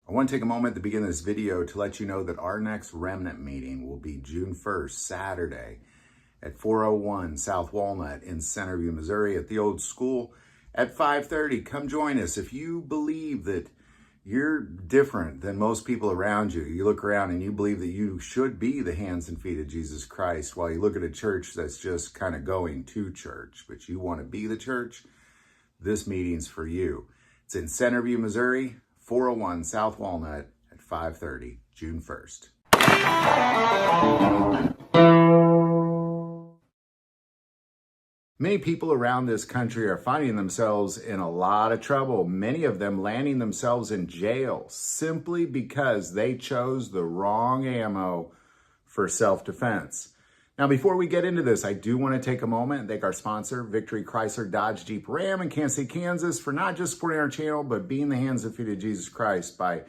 I want to take a moment at the beginning of this video to let you know that our next Remnant meeting will be June 1st, Saturday at 401 South Walnut in Centerview, Missouri at the old school at 5:30. Come join us. If you believe that you're different than most people around you, you look around and you believe that you should be the hands and feet of Jesus Christ, while you look at a church that's just kind of going to church, but you want to be the church, this meeting's for you. It's in Centerview, Missouri, 401 South Walnut at 5:30, June 1st. Many people around this country are finding themselves in a lot of trouble, many of them landing themselves in jail simply because they chose the wrong ammo for self-defense. Now, before we get into this, I do want to take a moment and thank our sponsor, Victory Chrysler Dodge Jeep Ram in Kansas City, Kansas, for not just supporting our channel, but being the hands and feet of Jesus Christ by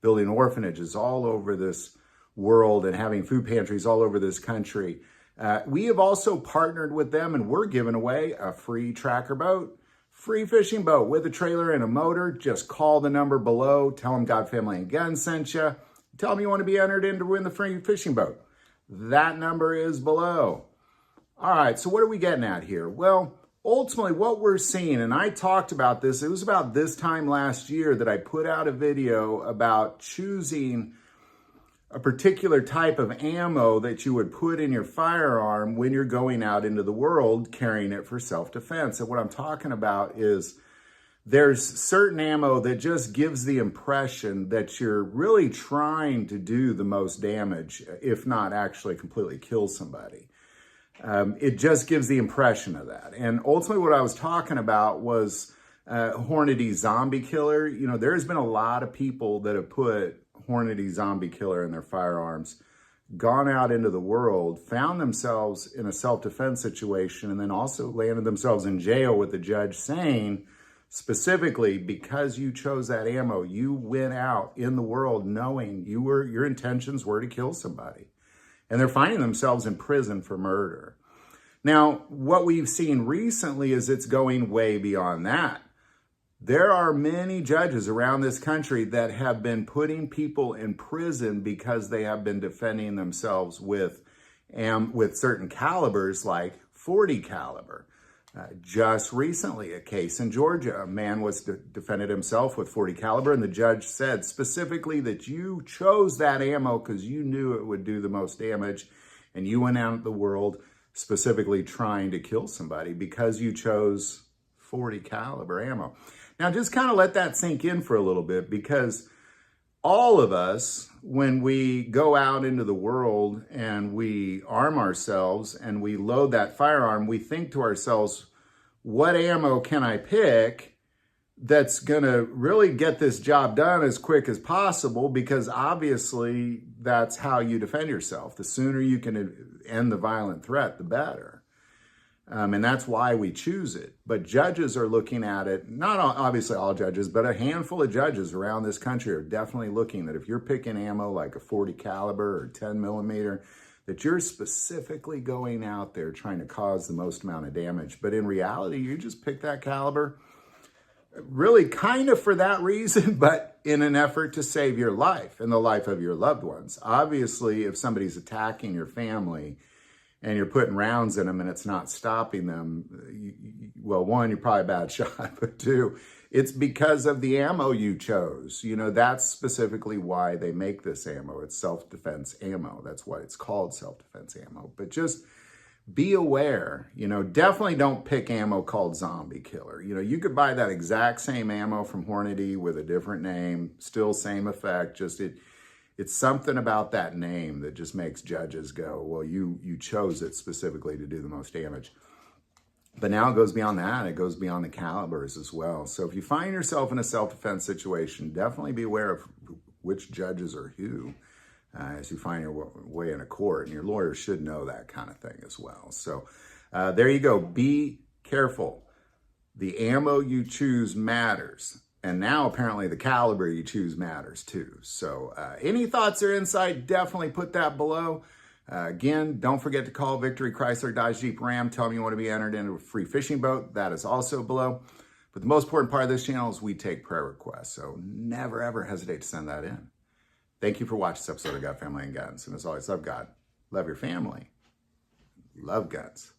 building orphanages all over this world and having food pantries all over this country. We have also partnered with them, and we're giving away a free tracker boat, free fishing boat with a trailer and a motor. Just call the number below, tell them God, Family, and Gun sent you, tell them you want to be entered in to win the free fishing boat. That number is below. All right, so what are we getting at here? Well, ultimately what we're seeing, and I talked about this, it was about this time last year that I put out a video about choosing a particular type of ammo that you would put in your firearm when you're going out into the world carrying it for self-defense. And what I'm talking about is there's certain ammo that just gives the impression that you're really trying to do the most damage, if not actually completely kill somebody. It just gives the impression of that. And ultimately what I was talking about was Hornady Zombie Killer. You know, there's been a lot of people that have put Hornady Zombie Killer in their firearms, gone out into the world, found themselves in a self-defense situation, and then also landed themselves in jail with the judge saying, specifically, because you chose that ammo, you went out in the world knowing your intentions were to kill somebody. And they're finding themselves in prison for murder. Now, what we've seen recently is it's going way beyond that. There are many judges around this country that have been putting people in prison because they have been defending themselves with certain calibers like .40 caliber. Just recently, a case in Georgia, a man was defended himself with .40 caliber, and the judge said specifically that you chose that ammo because you knew it would do the most damage, and you went out in the world specifically trying to kill somebody because you chose .40 caliber ammo. Now, just kind of let that sink in for a little bit, because all of us, when we go out into the world and we arm ourselves and we load that firearm, we think to ourselves, what ammo can I pick that's going to really get this job done as quick as possible? Because obviously that's how you defend yourself. The sooner you can end the violent threat, the better. And that's why we choose it. But judges are looking at it, not obviously all judges, but a handful of judges around this country are definitely looking that if you're picking ammo like a .40 caliber or 10 millimeter, that you're specifically going out there trying to cause the most amount of damage. But in reality, you just pick that caliber really kind of for that reason, but in an effort to save your life and the life of your loved ones. Obviously, if somebody's attacking your family and you're putting rounds in them and it's not stopping them, well, one, you're probably a bad shot, but two, it's because of the ammo you chose. You know, that's specifically why they make this ammo. It's self-defense ammo. That's why it's called self-defense ammo. But just be aware, you know, definitely don't pick ammo called Zombie Killer. You know, you could buy that exact same ammo from Hornady with a different name, still same effect, just it's something about that name that just makes judges go, well, you chose it specifically to do the most damage. But now it goes beyond that. It goes beyond the calibers as well. So if you find yourself in a self-defense situation, definitely be aware of which judges are who as you find your way in a court. And your lawyer should know that kind of thing as well. So there you go. Be careful. The ammo you choose matters. And now apparently the caliber you choose matters too. So any thoughts or insight, definitely put that below. Again, don't forget to call Victory Chrysler Dodge Jeep Ram. Tell them you want to be entered into a free fishing boat. That is also below. But the most important part of this channel is we take prayer requests, so never ever hesitate to send that in. Thank you for watching this episode of God, Family, and Guns. And as always, love God, love your family, love guns.